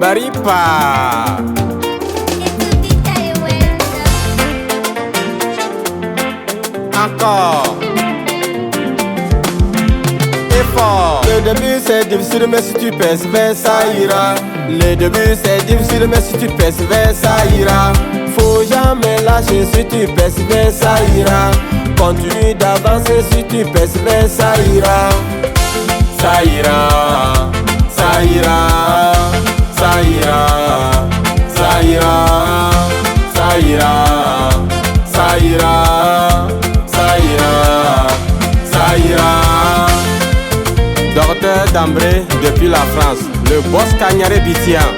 Baripa. Encore. Effort. Le début c'est difficile mais si tu persévères ça ira. Le début c'est difficile mais si tu persévères ça ira. Faut jamais lâcher si tu persévères ça ira. Continue d'avancer si tu persévères ça ira. Ça ira. Ça ira. Ça ira. Ça ira. Ça ira. Ça ira. Ça ira. Ça ira. Docteur Dambré depuis la France, le boss Cagnare Bitian.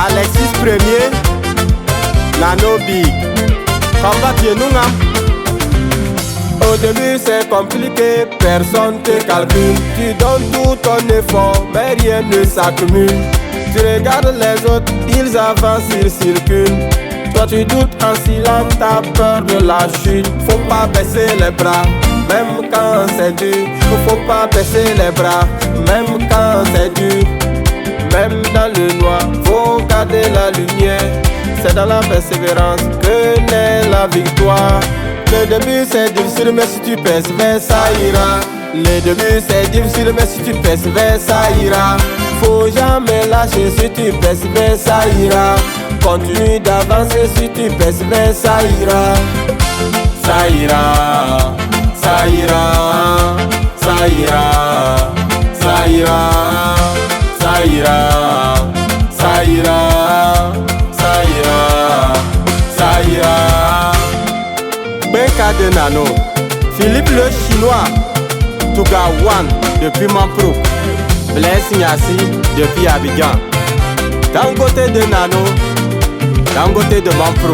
Alexis Premier, Nano Big, combat Yenunga. Au début c'est compliqué, personne te calcule. Tu donnes tout ton effort, mais rien ne s'accumule. Tu regardes les autres, ils avancent, ils circulent. Toi tu doutes en silence, t'as peur de la chute. Faut pas baisser les bras, même quand c'est dur. Faut pas baisser les bras, même quand c'est dur. Même dans le noir, faut garder la lumière. C'est dans la persévérance que naît la victoire. Le début c'est difficile mais si tu persévères ça ira. Le début c'est difficile mais si tu persévères ça ira. Faut jamais lâcher si tu persévères ça ira. Continue d'avancer si tu persévères ça ira. Ça ira. Ça ira. Ça ira. Ça ira. Ça ira. Ça ira. Ça ira. Ça ira. Benka de Nano, Philippe le Chinois, Touga One depuis Mampro, Blaise Nyasi depuis Abidjan, Dangote de Nano, Dangote de Mampro.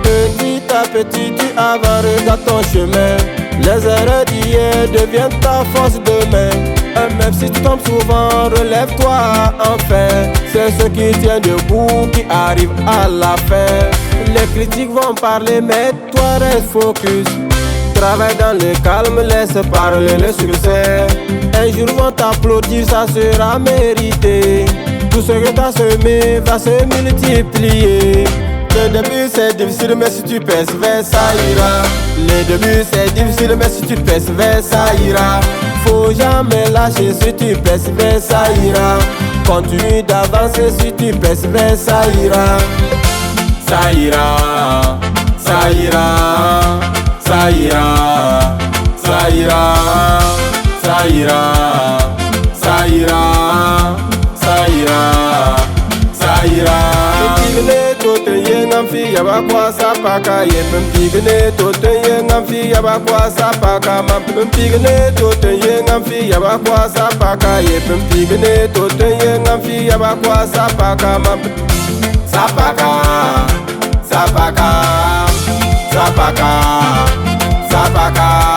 Petit à petit tu avances, regarde ton chemin. Les erreurs d'hier deviennent ta force demain. Et même si tu tombes souvent, relève-toi enfin. C'est ceux qui tiennent debout qui arrivent à la fin. Les critiques vont parler mais toi reste focus. Travaille dans le calme, laisse parler le succès. Un jour vont t'applaudir, ça sera mérité. Tout ce que t'as semé va se multiplier. Le début c'est difficile mais si tu persévères ça ira. Le début c'est difficile mais si tu persévères ça ira. Faut jamais lâcher si tu persévères ça ira. Continue d'avancer si tu persévères ça ira. Ça ira. Ça ira. Ça ira. Ça ira. Ça ira. Ça ira. Ça ira. Ça ira. Fi yaba kwa sapaka yepem pigene tote yengam fi yaba kwa sapaka mapem pigene tote yengam fi yaba kwa sapaka yepem pigene tote yengam fi yaba kwa sapaka mapem sapaka sapaka sapaka sapaka